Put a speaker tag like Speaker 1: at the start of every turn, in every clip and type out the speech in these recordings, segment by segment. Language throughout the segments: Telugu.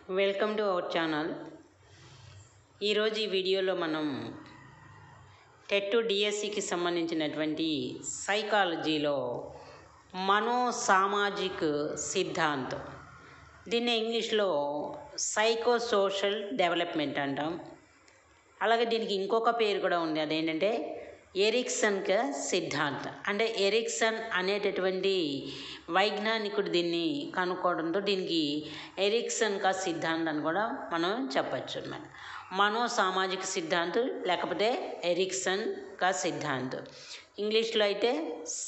Speaker 1: Welcome to our channel. ఈరోజు ఈ వీడియోలో మనం టెట్ డిఎస్సికి సంబంధించినటువంటి సైకాలజీలో మనోసామాజిక్ సిద్ధాంతం, దీన్ని ఇంగ్లీష్లో సైకో సోషల్ డెవలప్మెంట్ అంటాం. అలాగే దీనికి ఇంకొక పేరు కూడా ఉంది, అదేంటంటే ఎరిక్సన్ సిద్ధాంతం. అంటే ఎరిక్సన్ అనేటటువంటి వైజ్ఞానికుడు దీన్ని కనుక్కోవడంతో దీనికి ఎరిక్సన్ సిద్ధాంతం అని కూడా మనం చెప్పచ్చు అన్నమాట. మనోసామాజిక సిద్ధాంతం లేకపోతే ఎరిక్సన్ సిద్ధాంతం, ఇంగ్లీష్లో అయితే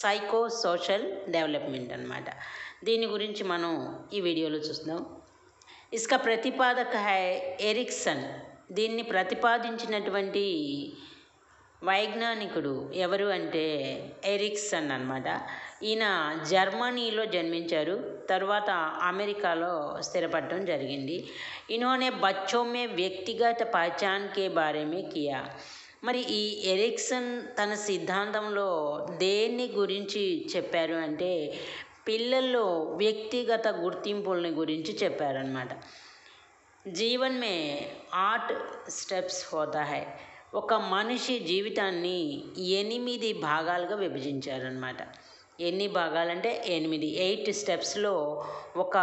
Speaker 1: సైకో సోషల్ డెవలప్మెంట్ అన్నమాట. దీని గురించి మనం ఈ వీడియోలో చూస్తున్నాం. Iska ప్రతిపాదక high Ericsson. దీన్ని ప్రతిపాదించినటువంటి వైజ్ఞానికుడు ఎవరు అంటే ఎరిక్సన్ అన్నమాట. ఈయన జర్మనీలో జన్మించారు, తర్వాత అమెరికాలో స్థిరపడటం జరిగింది. ఇన్హోనే బచ్చో మే వ్యక్తిగత పహచాన్ కే బారే మే కియా. మరి ఈ ఎరిక్సన్ తన సిద్ధాంతంలో దేన్ని గురించి చెప్పారు అంటే పిల్లల్లో వ్యక్తిగత గుర్తింపులని గురించి చెప్పారనమాట. జీవన్ మే 8 స్టెప్స్ హోతా హై. ఒక మనిషి జీవితాన్ని 8 భాగాలుగా విభజించారనమాట. ఎన్ని భాగాలంటే 8 స్టెప్స్లో ఒక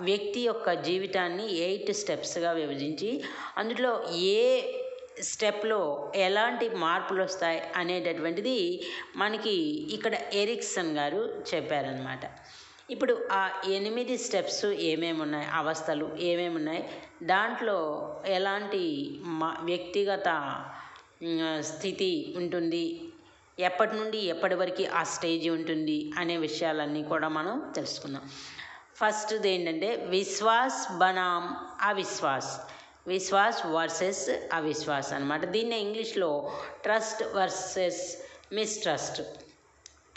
Speaker 1: వ్యక్తి యొక్క జీవితాన్ని 8 స్టెప్స్గా విభజించి అందులో ఏ స్టెప్లో ఎలాంటి మార్పులు వస్తాయి అనేటటువంటిది మనకి ఇక్కడ ఎరిక్సన్ గారు చెప్పారనమాట. ఇప్పుడు ఆ 8 స్టెప్స్ ఏమేమి ఉన్నాయి, అవస్థలు ఏమేమి ఉన్నాయి, దాంట్లో ఎలాంటి వ్యక్తిగత స్థితి ఉంటుంది, ఎప్పటి నుండి ఎప్పటి వరకు ఆ స్టేజ్ ఉంటుంది అనే విషయాలన్నీ కూడా మనం తెలుసుకుందాం. ఫస్ట్ది ఏంటంటే విశ్వాస్ బనాం అవిశ్వాస్. విశ్వాస్ వర్సెస్ అవిశ్వాస్ అనమాట. దీన్ని ఇంగ్లీష్లో trust versus mistrust.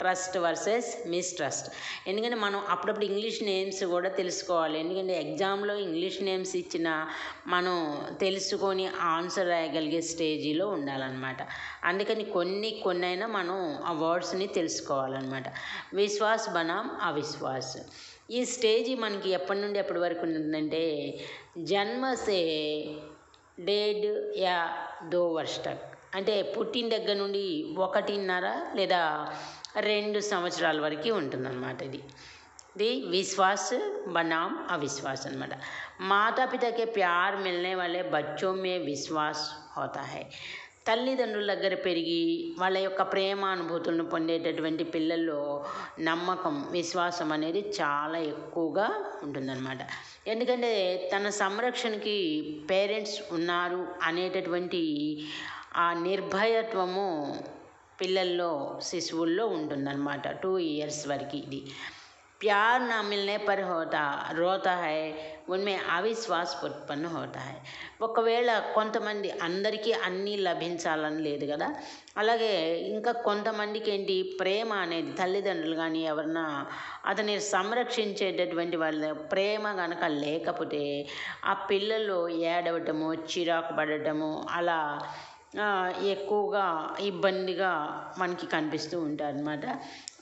Speaker 1: Trust versus mistrust. ఎందుకంటే మనం అప్పుడప్పుడు ఇంగ్లీష్ నేమ్స్ కూడా తెలుసుకోవాలి. ఎందుకంటే ఎగ్జామ్లో ఇంగ్లీష్ నేమ్స్ ఇచ్చిన మనం తెలుసుకొని ఆన్సర్ రాయగలిగే స్టేజీలో ఉండాలన్నమాట. అందుకని కొన్ని అయినా మనం ఆ వర్డ్స్ని తెలుసుకోవాలన్నమాట. విశ్వాస్ బనాం అవిశ్వాస్. ఈ స్టేజీ మనకి ఎప్పటి నుండి ఎప్పటి వరకు ఉంటుందంటే జన్మసే 1.5 యా 2 వర్ష తక్. అంటే పుట్టిన దగ్గర నుండి 1.5 లేదా 2 సంవత్సరాల వరకు ఉంటుందన్నమాట. ఇది విశ్వాస్ बनाम अविश्वास అనమాట. మాతా పితకే ప్యార్ మిల్నే వాలే బచ్చో మే విశ్వాస్ హోతా హై. తల్లిదండ్రుల దగ్గర పెరిగి వాళ్ళ యొక్క ప్రేమ అనుభూతులను పొందేటటువంటి పిల్లల్లో నమ్మకం, విశ్వాసం అనేది చాలా ఎక్కువగా ఉంటుందన్నమాట. ఎందుకంటే తన సంరక్షణకి పేరెంట్స్ ఉన్నారు అనేటటువంటి ఆ నిర్భయత్వము పిల్లల్లో, శిశువుల్లో ఉంటుందన్నమాట 2 ఇయర్స్ వరకు. ఇది ప్యార్ నా మిల్నే పర్ రోతా హై ఉన్మే అవిశ్వాస్ ఉత్పన్న హోతా హై. ఒకవేళ కొంతమంది, అందరికీ అన్నీ లభించాలని లేదు కదా, అలాగే ఇంకా కొంతమందికి ఏంటి ప్రేమ అనేది తల్లిదండ్రులు కానీ ఎవరన్నా అతన్ని సంరక్షించేటటువంటి వాళ్ళ ప్రేమ కనుక లేకపోతే ఆ పిల్లలు ఏడవటము, చిరాకు పడటము అలా ఎక్కువగా ఇబ్బందిగా మనకి కనిపిస్తూ ఉంటారన్నమాట.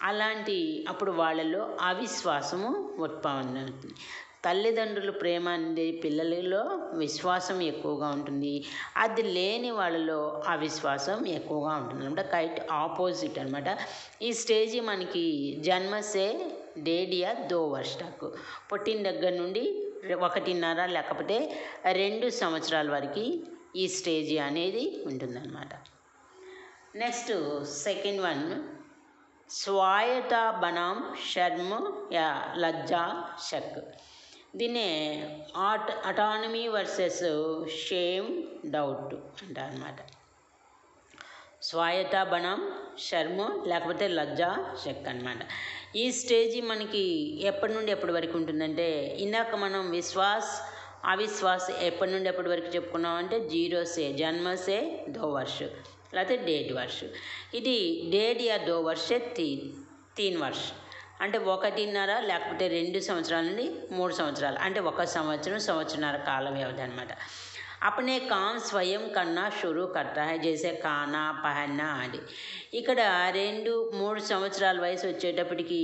Speaker 1: అలాంటి అప్పుడు వాళ్ళలో అవిశ్వాసము ఉత్పన్నం అవుతుంది. తల్లిదండ్రుల ప్రేమ అనేది పిల్లలలో విశ్వాసం ఎక్కువగా ఉంటుంది, అది లేని వాళ్ళలో అవిశ్వాసం ఎక్కువగా ఉంటుంది అనమాట. కైట్ ఆపోజిట్ అనమాట. ఈ స్టేజీ మనకి జన్మసే 1.5 యా 2 వర్ష తక్, పుట్టిన దగ్గర నుండి 1.5 లేకపోతే 2 సంవత్సరాల వరకు ఈ స్టేజీ అనేది ఉంటుందన్నమాట. నెక్స్ట్ సెకండ్ వన్ స్వాయత బనాం శర్మ యా లజ్జా షక్. దీన్నే అటానమీ వర్సెస్ షేమ్ డౌట్ అంటారు అనమాట. స్వాయత బనాం శర్మ లేకపోతే లజ్జా షక్ అనమాట. ఈ స్టేజీ మనకి ఎప్పటి నుండి ఎప్పటి వరకు ఉంటుందంటే ఇందాక మనం విశ్వాస్ అవిశ్వాస్ ఎప్పటి నుండి ఎప్పటి వరకు చెప్పుకున్నామంటే 0 సే జన్మసే 2 వర్ష లేకపోతే 1.5 వర్ష. ఇది 1.5 యా 2 వర్ష 3 వర్ష అంటే 1.5 లేకపోతే 2 సంవత్సరాల నుండి 3 సంవత్సరాలు అంటే 1 సంవత్సరం, సంవత్సరన్నర కాల వ్యవధి అనమాట. अपने काम స్వయం కన్నా షురూ కర్తా హై జైసే ఖానా పహన్నా ఆది. ఇక్కడ 2-3 సంవత్సరాల వయసు వచ్చేటప్పటికి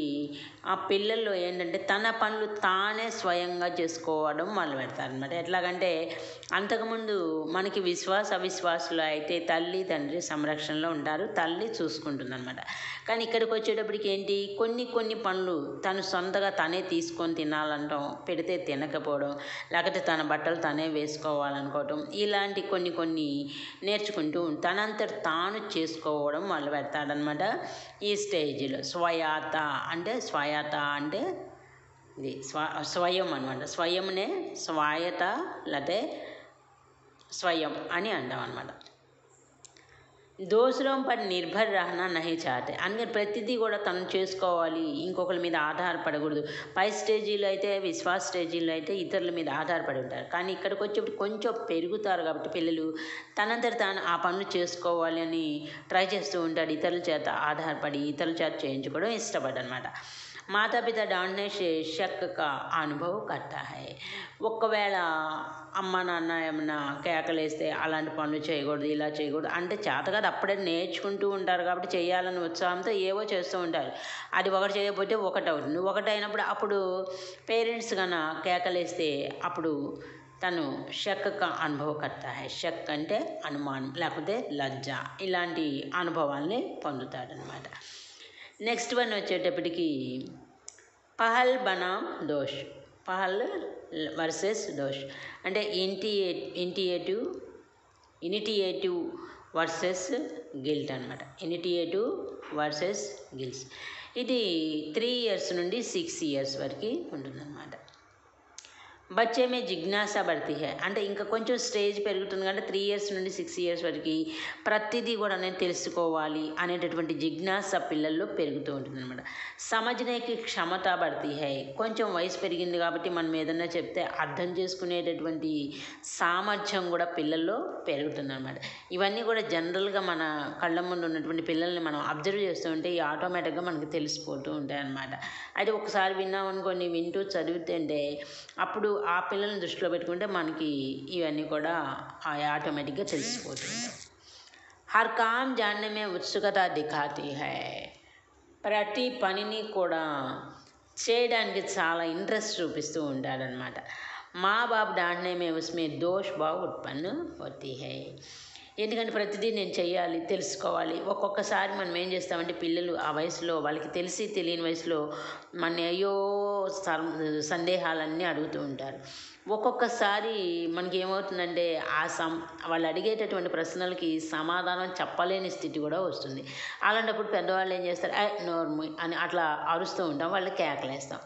Speaker 1: ఆ పిల్లల్లో ఏంటంటే తన పనులు తానే స్వయంగా చేసుకోవడం మొదలు పెడతారనమాట. ఎట్లాగంటే అంతకుముందు మనకి అవిశ్వాసులు అయితే తల్లి తండ్రి సంరక్షణలో ఉంటారు, తల్లి చూసుకుంటుందన్నమాట. కానీ ఇక్కడికి వచ్చేటప్పటికి ఏంటి, కొన్ని పనులు తను సొంతగా తనే తీసుకొని తినాలంటాం, పెడితే తినకపోవడం, లేకపోతే తన బట్టలు తనే వేసుకోవాలనుకోవటం, ఇలాంటి కొన్ని నేర్చుకుంటూ తనంతట తాను చేసుకోవడం మొదలు పెడతాడనమాట ఈ స్టేజ్లో. స్వయాత అంటే ఇది స్వయం అనమాట. స్వయంనే స్వాయత లేకపోతే స్వయం అని అంటాం అనమాట. దోసరం పర్ నిర్భర్ రహనా నహి చాతే, అందుకని ప్రతిదీ కూడా తను చేసుకోవాలి, ఇంకొకరి మీద ఆధారపడకూడదు. పై స్టేజీలో అయితే విశ్వాస స్టేజీలో అయితే ఇతరుల మీద ఆధారపడి ఉంటారు. కానీ ఇక్కడికి వచ్చేప్పుడు కొంచెం పెరుగుతారు కాబట్టి పిల్లలు తనంతట తాను ఆ పనులు చేసుకోవాలి అని ట్రై చేస్తూ ఉంటాడు. ఇతరుల చేత ఆధారపడి ఇతరుల చేత చేయించుకోవడం ఇష్టపడనమాట. మాతాపిత डांटने से शक का अनुभव करता है. ఒకవేళ అమ్మ నాన్న ఏమన్నా కేకలేస్తే అలాంటి పనులు చేయకూడదు, ఇలా చేయకూడదు అంటే చేత కాదు, అప్పుడే నేర్చుకుంటూ ఉంటారు కాబట్టి చేయాలని ఉత్సాహంతో ఏవో చేస్తూ ఉంటారు. అది ఒకటి చేయకపోతే ఒకటి అవుతుంది. ఒకటి అయినప్పుడు అప్పుడు పేరెంట్స్ కన్నా కేకలేస్తే అప్పుడు తను షక్కా అనుభవ కర్తా హై. షక్ అంటే అనుమానం లేకపోతే లజ్జ, ఇలాంటి అనుభవాల్ని పొందుతాడనమాట. నెక్స్ట్ వన్ వచ్చేటప్పటికి పహల్ బనామ్ దోష్. పహల్ వర్సెస్ దోష్ అంటే ఇనిటియేటివ్ వర్సెస్ గిల్ట్ అనమాట. ఇనిటియేటివ్ వర్సెస్ గిల్స్. ఇది 3 years నుండి 6 years వరకు ఉంటుందన్నమాట. బచ్చే మే జిజ్ఞాస బడతీ హై అంటే ఇంకా కొంచెం స్టేజ్ పెరుగుతుంది అంటే 3 years నుండి 6 years వరకు ప్రతిదీ కూడా నేను తెలుసుకోవాలి అనేటటువంటి జిజ్ఞాస పిల్లల్లో పెరుగుతూ ఉంటుంది అనమాట. సమజ్నేకి క్షమత బడతీ హై, కొంచెం వయసు పెరిగింది కాబట్టి మనం ఏదన్నా చెప్తే అర్థం చేసుకునేటటువంటి సామర్థ్యం కూడా పిల్లల్లో పెరుగుతుంది అనమాట. ఇవన్నీ కూడా జనరల్గా మన కళ్ళ ముందు ఉన్నటువంటి పిల్లల్ని మనం అబ్జర్వ్ చేస్తూ ఉంటే ఈ ఆటోమేటిక్గా మనకు తెలిసిపోతూ ఉంటాయి అన్నమాట. అయితే ఒకసారి విన్నామనుకోని వింటూ చదువుతుంటే అప్పుడు ఆ పిల్లల్ని దృష్టిలో పెట్టుకుంటే మనకి ఇవన్నీ కూడా ఆటోమేటిక్గా తెలిసిపోతుంది. హర్ కామ్ జాన్నే మే ఉత్సుకత దిఖాతీ హై, ప్రతి పనిని కూడా చేయడానికి చాలా ఇంట్రెస్ట్ చూపిస్తూ ఉంటాడనమాట. మా బాప్ డాంట్నే మే ఉస్మే దోష్ భావ్ ఉత్పన్న హోతీ హై, ఎందుకంటే ప్రతిదీ నేను చేయాలి, తెలుసుకోవాలి. ఒక్కొక్కసారి మనం ఏం చేస్తామంటే పిల్లలు ఆ వయసులో వాళ్ళకి తెలిసి తెలియని వయసులో మన అయ్యో సందేహాలన్నీ అడుగుతూ ఉంటారు. ఒక్కొక్కసారి మనకి ఏమవుతుందంటే వాళ్ళు అడిగేటటువంటి ప్రశ్నలకి సమాధానం చెప్పలేని స్థితి కూడా వస్తుంది. అలాంటప్పుడు పెద్దవాళ్ళు ఏం చేస్తారు, నోర్ము అని అట్లా అరుస్తూ ఉంటాం, వాళ్ళు కేకలేస్తాం.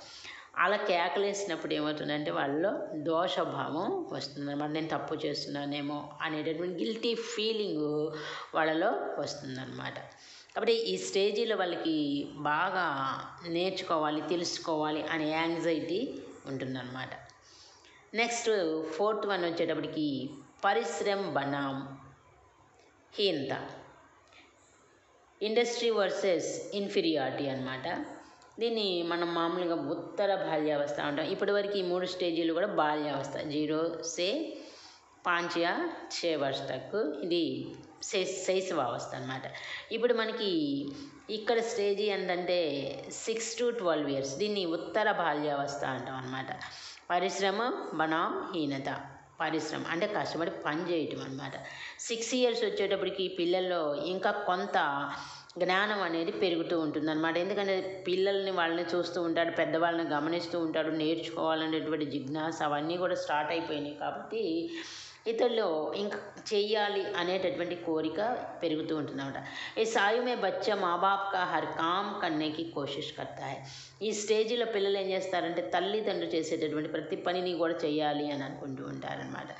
Speaker 1: అలా కేకలేసినప్పుడు ఏమవుతుందంటే వాళ్ళలో దోషభావం వస్తుందన్నమాట. నేను తప్పు చేస్తున్నానేమో అనేటటువంటి గిల్టీ ఫీలింగు వాళ్ళలో వస్తుందన్నమాట. కాబట్టి ఈ స్టేజీలో వాళ్ళకి బాగా నేర్చుకోవాలి, తెలుసుకోవాలి అనే యాంగ్జైటీ ఉంటుందన్నమాట. నెక్స్ట్ 4th వన్ వచ్చేటప్పటికి పరిశ్రమ బనాం హీనత, ఇండస్ట్రీ వర్సెస్ ఇన్ఫీరియారిటీ అనమాట. దీన్ని మనం మామూలుగా ఉత్తర బాల్యావస్థ అంటాం. ఇప్పటివరకు ఈ 3 స్టేజీలు కూడా బాల్యావస్థ 0 से 5 या 6 वर्ष तक ఇది శైశవావస్థ అనమాట. ఇప్పుడు మనకి ఇక్కడ స్టేజీ ఏంటంటే 6 to 12 years, దీన్ని ఉత్తర బాల్యావస్థ అంటాం అనమాట. పరిశ్రమ బనాం హీనత, పరిశ్రమ అంటే కష్టపడి పని చేయటం అనమాట. 6 years వచ్చేటప్పటికి పిల్లల్లో ఇంకా కొంత జ్ఞానం అనేది పెరుగుతూ ఉంటుంది అనమాట. ఎందుకంటే పిల్లల్ని వాళ్ళని చూస్తూ ఉంటాడు, పెద్దవాళ్ళని గమనిస్తూ ఉంటాడు, నేర్చుకోవాలనేటువంటి జిజ్ఞాస అవన్నీ కూడా స్టార్ట్ అయిపోయినాయి కాబట్టి ఇతరుల్లో ఇంకా చెయ్యాలి అనేటటువంటి కోరిక పెరుగుతూ ఉంటుంది అనమాట. ఈ సాయు మే బచ్చా మా బాప్ కా హర్ కామ్ కర్నేకి కోషిష్ కర్తా హై. ఈ స్టేజీలో పిల్లలు ఏం చేస్తారంటే తల్లిదండ్రులు చేసేటటువంటి ప్రతి పనిని కూడా చేయాలి అని అనుకుంటూ ఉంటారనమాట.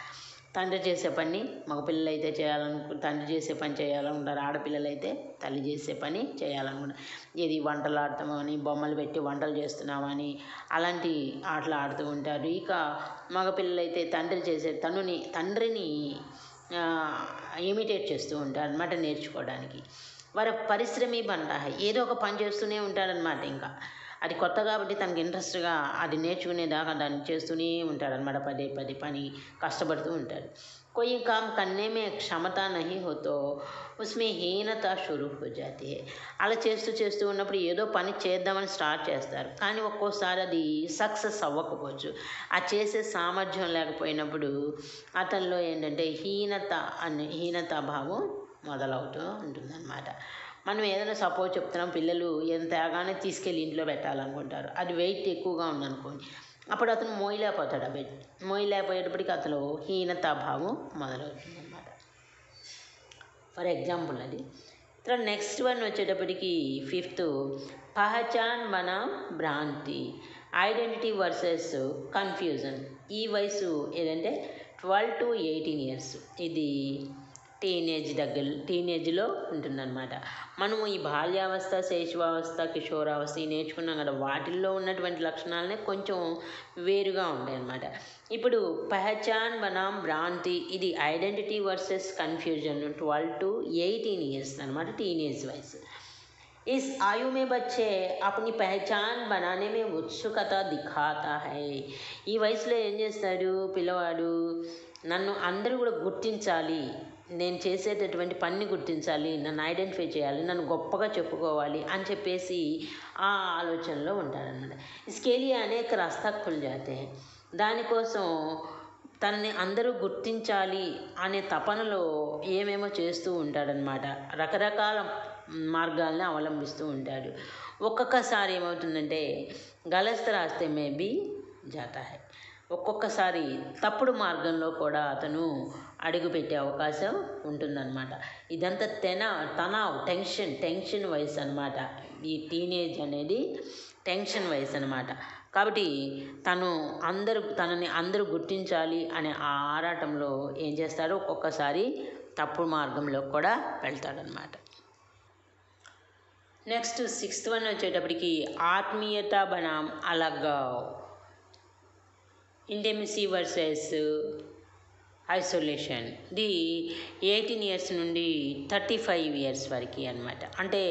Speaker 1: తండ్రి చేసే పని మగపిల్లలు అయితే తండ్రి చేసే పని చేయాలనుకుంటారు, ఆడపిల్లలు అయితే తల్లి చేసే పని చేయాలనుకుంటారు. ఇది వంటలు ఆడతామని, బొమ్మలు పెట్టి వంటలు చేస్తున్నామని అలాంటి ఆటలు ఆడుతూ ఉంటారు. ఇక మగపిల్లలు అయితే తండ్రిని ఇమిటేట్ చేస్తూ ఉంటారు అన్నమాట నేర్చుకోవడానికి. వారి పరిశ్రమ బంట ఏదో ఒక పని చేస్తూనే ఉంటాడనమాట. ఇంకా అది కొత్త కాబట్టి తనకి ఇంట్రెస్ట్గా అది నేర్చుకునేదాకా దాన్ని చేస్తూనే ఉంటాడనమాట, పదే పదే పని కష్టపడుతూ ఉంటాడు. कोई काम करने में क्षमता नहीं हो तो उसमें హీనత షురూ హో జాతీ హై. అలా చేస్తూ చేస్తూ ఉన్నప్పుడు ఏదో పని చేద్దామని స్టార్ట్ చేస్తారు, కానీ ఒక్కోసారి అది సక్సెస్ అవ్వకపోవచ్చు. ఆ చేసే సామర్థ్యం లేకపోయినప్పుడు అతనిలో ఏంటంటే హీనతాభావం మొదలవుతూ ఉంటుందన్నమాట. మనం ఏదైనా సపోజ్ చెప్తున్నాం, పిల్లలు ఏదైనా తేగానే తీసుకెళ్ళి ఇంట్లో పెట్టాలనుకుంటారు, అది వెయిట్ ఎక్కువగా ఉందనుకోండి, అప్పుడు అతను మోయలేకపోతాడు. ఆ బెడ్ మోయలేకపోయేటప్పటికి అతను హీనతాభావం మొదలవుతుంది అన్నమాట. ఫర్ ఎగ్జాంపుల్ అది. తర్వాత నెక్స్ట్ వన్ వచ్చేటప్పటికి ఫిఫ్త్, పహచాన్ బనాం భ్రాంతి, ఐడెంటిటీ వర్సెస్ కన్ఫ్యూజన్. ఈ వయసు ఏదంటే 12 to 18 years. ఇది టీనేజ్లో ఉంటుందన్నమాట. మనము ఈ బాల్యావస్థ, శైశవావస్థ, కిషోరావస్థ నేర్చుకున్నాం కదా, వాటిల్లో ఉన్నటువంటి లక్షణాలనే కొంచెం వేరుగా ఉంటాయి అన్నమాట. ఇప్పుడు పహచాన్ బనాం భ్రాంతి, ఇది identity versus confusion 12 to 18 years అనమాట, టీనేజ్ వయసు. इस आयु में बच्चे अपनी पहचान बनाने में उत्सुकता दिखाता है. ఈ వయసులో ఏం చేస్తాడు పిల్లవాడు, నన్ను అందరూ కూడా గుర్తించాలి, నేను చేసేటటువంటి పని గుర్తించాలి, నన్ను ఐడెంటిఫై చేయాలి, నన్ను గొప్పగా చెప్పుకోవాలి అని చెప్పేసి ఆ ఆలోచనలో ఉంటారనమాట. इसके लिए అనేక రాస్తా ఖుల్ జాతే హై. దానికోసం తనని అందరూ గుర్తించాలి అనే తపనలో ఏమేమో చేస్తూ ఉంటాడనమాట, రకరకాల మార్గాల్ని అవలంబిస్తూ ఉంటాడు. ఒక్కొక్కసారి ఏమవుతుందంటే గలత్ రాస్తే మేబీ జాతా హై, ఒక్కొక్కసారి తప్పుడు మార్గంలో కూడా అతను అడుగుపెట్టే అవకాశం ఉంటుందన్నమాట. ఇదంతా తనావ్ టెన్షన్ వయసు అనమాట. ఈ టీనేజ్ అనేది టెన్షన్ వయసు అనమాట. కాబట్టి తనని అందరూ గుర్తించాలి అనే ఆ ఆరాటంలో ఏం చేస్తాడో ఒక్కొక్కసారి తప్పుడు మార్గంలో కూడా వెళ్తాడనమాట. నెక్స్ట్ 6th వన్ వచ్చేటప్పటికి ఆత్మీయత బనాం అలగావ్, ఇంటిమసీ వర్సెస్ ఐసోలేషన్. ఇది 18 years నుండి 35 years వరకు అనమాట. అంటే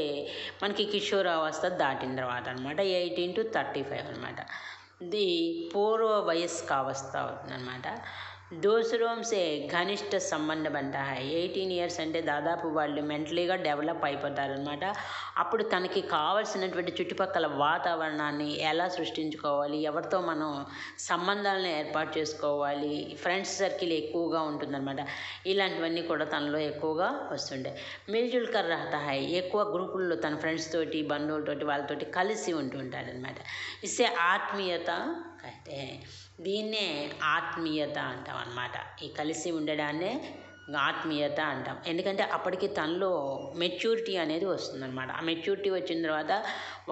Speaker 1: మనకి కిషోరావస్థ దాటిన తర్వాత అనమాట, 18 to 35 అనమాట. ఇది పూర్వ వయస్కావస్థ అవుతుందన్నమాట. దూసరోం సే ఘనిష్ట సంబంధం అంట. 18 years అంటే దాదాపు వాళ్ళు మెంటలీగా డెవలప్ అయిపోతారనమాట. అప్పుడు తనకి కావలసినటువంటి చుట్టుపక్కల వాతావరణాన్ని ఎలా సృష్టించుకోవాలి, ఎవరితో మనం సంబంధాలను ఏర్పాటు చేసుకోవాలి, ఫ్రెండ్స్ సర్కిల్ ఎక్కువగా ఉంటుందన్నమాట. ఇలాంటివన్నీ కూడా తనలో ఎక్కువగా వస్తుండే. మిల్జుల్ కర్ రహతా హై, ఎక్కువ గ్రూపుల్లో తన ఫ్రెండ్స్ తోటి, బంధువులతోటి, వాళ్ళతోటి కలిసి ఉంటుంటాడనమాట. ఇస్తే ఆత్మీయత కహతే హై. దీన్నే ఆత్మీయత అంటాం అన్నమాట. ఈ కలిసి ఉండడాన్నే ఆత్మీయత అంటాం. ఎందుకంటే అప్పటికి తనలో మెచ్యూరిటీ అనేది వస్తుందన్నమాట. ఆ మెచ్యూరిటీ వచ్చిన తర్వాత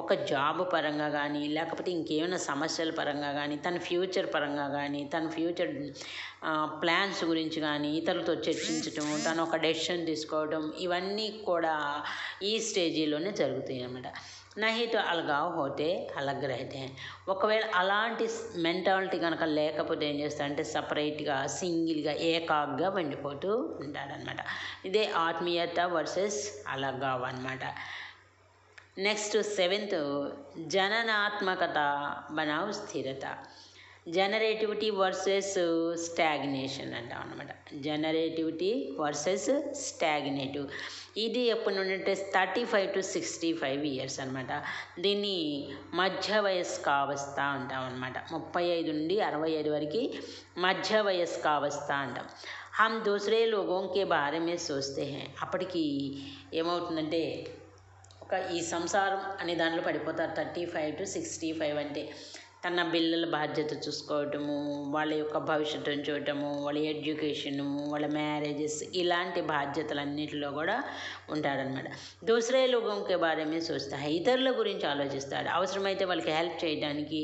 Speaker 1: ఒక జాబ్ పరంగా కానీ, లేకపోతే ఇంకేమైనా సమస్యల పరంగా కానీ, తన ఫ్యూచర్ పరంగా కానీ, తన ఫ్యూచర్ ప్లాన్స్ గురించి కానీ ఇతరులతో చర్చించటం, తను ఒక డెసిషన్ తీసుకోవడం, ఇవన్నీ కూడా ఈ స్టేజీలోనే జరుగుతాయి అన్నమాట. నహీ తో అలగావ్ హోతే అలగ్ రహతే హై. ఒకవేళ అలాంటి మెంటాలిటీ కనుక లేకపోతే ఏం చేస్తాడంటే సపరేట్గా, సింగిల్గా, ఏకాగ్గా వండిపోతూ ఉంటాడనమాట. ఇదే ఆత్మీయత వర్సెస్ అలగావ్ అనమాట. నెక్స్ట్ 7th, జననాత్మకత బనావ్ స్థిరత, జనరేటివిటీ వర్సెస్ స్టాగ్నేషన్ అంటాం అనమాట. జనరేటివిటీ వర్సెస్ స్టాగ్నేటివ్. ఇది ఎప్పటి నుండి అంటే 35 to 65 years అనమాట. దీన్ని మధ్య వయస్కావస్థ అంటాం అనమాట. 35 నుండి 65 వరకు మధ్య వయస్కావస్థ అంటాం. హమ్ దూసరే లోగోం కే బారే మే సోచతే హై. అప్పటికి ఏమవుతుందంటే ఈ సంసారం అనే దాంట్లో పడిపోతారు. 35 to 65 అంటే తన పిల్లల బాధ్యత చూసుకోవటము, వాళ్ళ యొక్క భవిష్యత్తును చూడటము, వాళ్ళ ఎడ్యుకేషను, వాళ్ళ మ్యారేజెస్, ఇలాంటి బాధ్యతలన్నింటిలో కూడా ఉంటాడనమాట. దూసరే లోగోంకే బారే మే సోచతా హై. ఇతరుల గురించి ఆలోచిస్తాడు. అవసరమైతే వాళ్ళకి హెల్ప్ చేయడానికి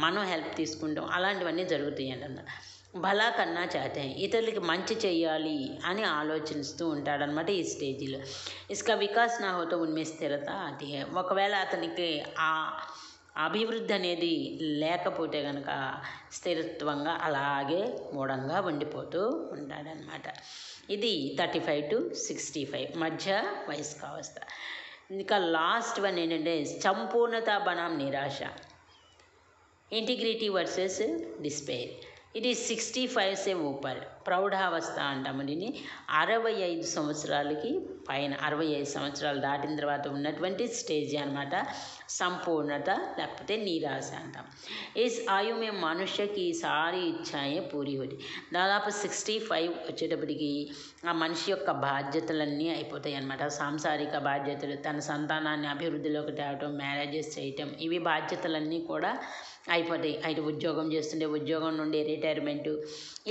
Speaker 1: మనం హెల్ప్ తీసుకుంటాం, అలాంటివన్నీ జరుగుతాయి అన్నమాట. భలా కన్నా చాతే హై, ఇతరులకి మంచి చెయ్యాలి అని ఆలోచిస్తూ ఉంటాడనమాట ఈ స్టేజీలో. ఇస్కా వికాస్ నా హోతో ఉన్మే స్థిరత ఆతి హై. ఒకవేళ అతనికి ఆ అభివృద్ధి అనేది లేకపోతే కనుక స్థిరత్వంగా అలాగే మూఢంగా ఉండిపోతూ ఉంటాడనమాట. ఇది 35 to 65 మధ్య వయస్కావస్థ. ఇంకా లాస్ట్ వన్ ఏంటంటే సంపూర్ణత బనాం నిరాశ, ఇంటిగ్రిటీ వర్సెస్ డిస్పైర్. ఇది 65 సే ఊపర్, ప్రౌఢావస్థ అంటాము దీన్ని. 65 సంవత్సరాలకి పైన, 65 సంవత్సరాలు దాటిన తర్వాత ఉన్నటువంటి స్టేజ్ అనమాట సంపూర్ణత లేకపోతే నిరాశ అంటాం. ఇస్ ఆయు మే మనుష్యకి సారీ ఇచ్చాయే పూరి హోతి. దాదాపు 65 వచ్చేటప్పటికి ఆ మనిషి యొక్క బాధ్యతలన్నీ అయిపోతాయి అన్నమాట. సాంసారిక బాధ్యతలు, తన సంతానాన్ని అభివృద్ధిలోకి తేవటం, మ్యారేజెస్ చేయటం, ఇవి బాధ్యతలన్నీ కూడా అయిపోతాయి. అయితే ఉద్యోగం చేస్తుంటే ఉద్యోగం నుండి రిటైర్మెంటు,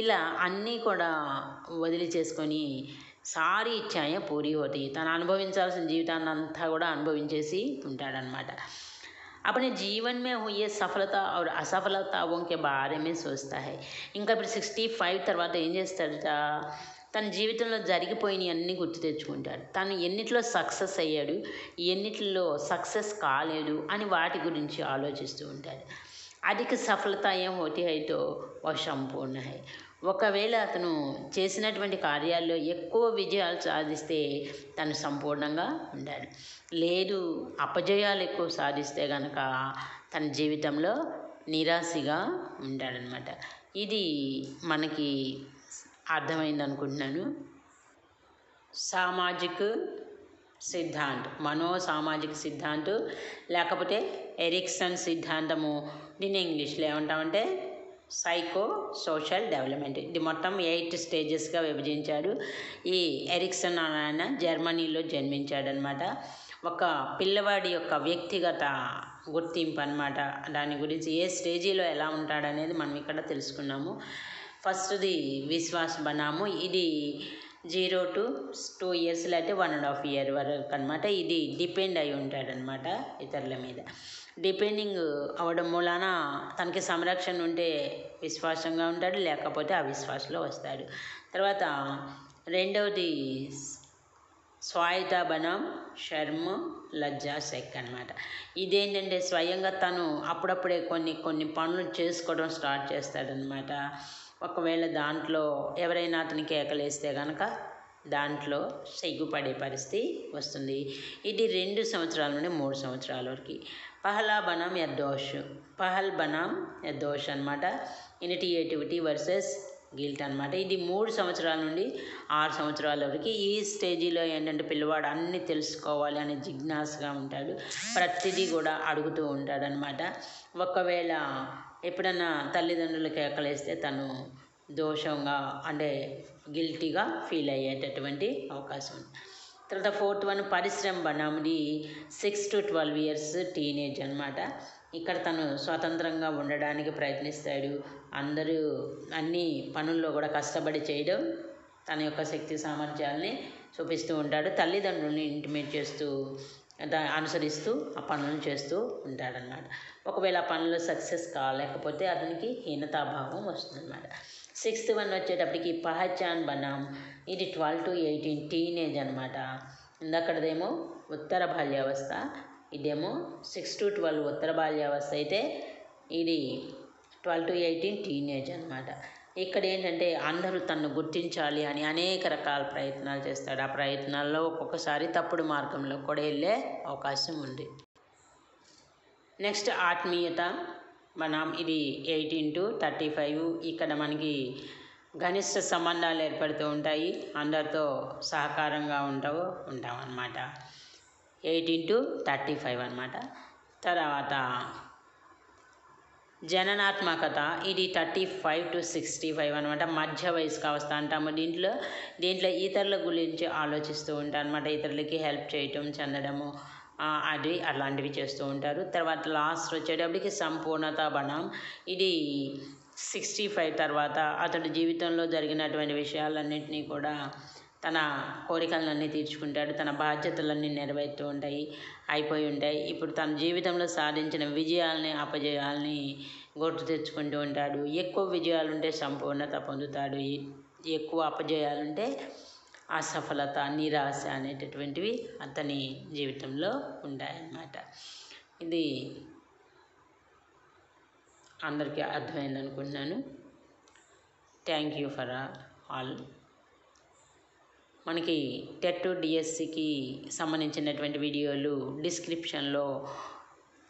Speaker 1: ఇలా అన్నీ కూడా వదిలి చేసుకొని సారీ ఇచ్చాయే పూరి హోతి, తను అనుభవించాల్సిన జీవితాన్ని అంతా కూడా అనుభవించేసి ఉంటాడనమాట. अपने जीवन में हुई सफलता और असफलताओं के बारे में सोचता है. ఇంకా ఇప్పుడు 65 తర్వాత ఏం చేస్తాడట, తన జీవితంలో జరిగిపోయినవి అన్నీ గుర్తు తెచ్చుకుంటాడు. తను ఎన్నిట్లో సక్సెస్ అయ్యాడు, ఎన్నిట్లో సక్సెస్ కాలేదు అని వాటి గురించి ఆలోచిస్తూ ఉంటాడు. అధిక సఫలత ఏం హోతి హైతో వహ్ సంపూర్ణ హై. ఒకవేళ అతను చేసినటువంటి కార్యాల్లో ఎక్కువ విజయాలు సాధిస్తే తను సంపూర్ణంగా ఉండాడు. లేదు అపజయాలు ఎక్కువ సాధిస్తే కనుక తన జీవితంలో నిరాశగా ఉంటాడనమాట. ఇది మనకి అర్థమైంది అనుకుంటున్నాను. సామాజిక సిద్ధాంత్, మనోసామాజిక సిద్ధాంత్ లేకపోతే ఎరిక్సన్ సిద్ధాంతము, దీన్ని ఇంగ్లీష్లో ఏమంటామంటే సైకో సోషల్ డెవలప్మెంట్. ఇది మొత్తం 8 స్టేజెస్గా విభజించాడు. ఈ ఎరిక్సన్ ఆయన జర్మనీలో జన్మించాడనమాట. ఒక పిల్లవాడి యొక్క వ్యక్తిగత గుర్తింపు అనమాట. దాని గురించి ఏ స్టేజీలో ఎలా ఉంటాడనేది మనం ఇక్కడ తెలుసుకున్నాము. ఫస్ట్ది విశ్వాస్ బనాము, ఇది 0 to 2 years లేకపోతే 1.5 year వరకు అనమాట. ఇది డిపెండ్ అయి ఉంటాడనమాట ఇతరుల మీద. డిపెండింగ్ అవ్వడం మూలాన తనకి సంరక్షణ ఉంటే విశ్వాసంగా ఉంటాడు, లేకపోతే అవిశ్వాసంలో వస్తాడు. తర్వాత రెండవది స్వాయత బనం శర్మ లజ్జా సెక్ అనమాట. ఇదేంటంటే స్వయంగా తను అప్పుడప్పుడే కొన్ని పనులు చేసుకోవడం స్టార్ట్ చేస్తాడనమాట. ఒకవేళ దాంట్లో ఎవరైనా అతనికి కేకలేస్తే కనుక దాంట్లో సిగ్గుపడే పరిస్థితి వస్తుంది. ఇది 2 సంవత్సరాల నుండి 3 సంవత్సరాల వరకు. పహలా బనాం యద్దోష్, పహల్ బనాం యద్దోష్ అనమాట. ఇనిటియేటివిటీ వర్సెస్ గిల్ట్ అనమాట. ఇది 3 సంవత్సరాల నుండి 6 సంవత్సరాల వరకు. ఈ స్టేజీలో ఏంటంటే పిల్లవాడు అన్నీ తెలుసుకోవాలి అనే జిజ్ఞాసగా ఉంటాడు, ప్రతిదీ కూడా అడుగుతూ ఉంటాడనమాట. ఒకవేళ ఎప్పుడన్నా తల్లిదండ్రులు కేకలేస్తే తను దోషంగా అంటే గిల్టీగా ఫీల్ అయ్యేటటువంటి అవకాశం ఉంది. తర్వాత 4th వన్ పరిశ్రమ బనాముది 6 to 12 years టీనేజ్ అనమాట. ఇక్కడ తను స్వతంత్రంగా ఉండడానికి ప్రయత్నిస్తాడు. అందరూ అన్ని పనుల్లో కూడా కష్టపడి చేయడం, తన యొక్క శక్తి సామర్థ్యాలని చూపిస్తూ ఉంటాడు. తల్లిదండ్రుల్ని ఇంటిమేట్ చేస్తూ అనుసరిస్తూ ఆ పనులను చేస్తూ ఉంటాడనమాట. ఒకవేళ ఆ పనుల్లో సక్సెస్ కాలేకపోతే అతనికి హీనతాభావం వస్తుందన్నమాట. 6th వన్ వచ్చేటప్పటికి పహచాన్ బనాం, ఇది 12 to 18 టీనేజ్ అనమాట. ఇందక్కడదేమో ఉత్తర బాల్యావస్థ, ఇదేమో 6 to 12 ఉత్తర బాల్యావస్థ అయితే ఇది 12 to 18 టీనేజ్ అనమాట. ఇక్కడ ఏంటంటే అందరూ తనను గుర్తించాలి అని అనేక రకాల ప్రయత్నాలు చేస్తాడు. ఆ ప్రయత్నాల్లో ఒక్కొక్కసారి తప్పుడు మార్గంలో కూడా వెళ్ళే అవకాశం ఉంది. నెక్స్ట్ ఆత్మీయత మనం ఇది 18 to 35. ఇక్కడ మనకి ఘనిష్ట సంబంధాలు ఏర్పడుతూ ఉంటాయి, అందరితో సహకారంగా ఉంటాం అన్నమాట. 18 to 35 అనమాట. తర్వాత జననాత్మకత, ఇది 35 to 65 అనమాట. మధ్య వయస్సు అవస్థ అంటాము. దీంట్లో ఇతరుల గురించి ఆలోచిస్తూ ఉంటారు అనమాట. ఇతరులకి హెల్ప్ చేయటం, చెందడము, అది అలాంటివి చేస్తూ ఉంటారు. తర్వాత లాస్ట్ వచ్చేటప్పటికి సంపూర్ణత బనం, ఇది 65 తర్వాత అతడు జీవితంలో జరిగినటువంటి విషయాలన్నింటినీ కూడా తన కోరికలన్నీ తీర్చుకుంటాడు, తన బాధ్యతలన్నీ నెరవేరుతూ అయిపోయి ఉంటాయి. ఇప్పుడు తన జీవితంలో సాధించిన విజయాల్ని అపజయాల్ని గుర్తు తెచ్చుకుంటూ ఉంటాడు. ఎక్కువ విజయాలుంటే సంపూర్ణత పొందుతాడు, ఎక్కువ అపజయాలుంటే అసఫలత, నిరాశ అనేటటువంటివి అతని జీవితంలో ఉంటాయన్నమాట. ఇది అందరికీ అర్థమైంది అనుకుంటున్నాను. Thank you for all. మనకి టెట్ డిఎస్సికి సంబంధించినటువంటి వీడియోలు డిస్క్రిప్షన్లో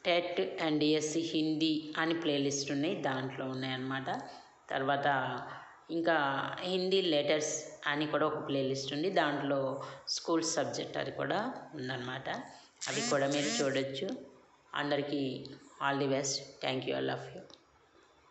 Speaker 1: టెట్ అండ్ డిఎస్సి హిందీ అని ప్లేలిస్ట్ ఉన్నాయి, దాంట్లో ఉన్నాయన్నమాట. తర్వాత ఇంకా హిందీ లెటర్స్ అని కూడా ఒక ప్లేలిస్ట్ ఉంది, దాంట్లో స్కూల్ సబ్జెక్ట్ అది కూడా ఉందన్నమాట. అవి కూడా మీరు చూడొచ్చు. అందరికీ all the best. Thank you, all of you.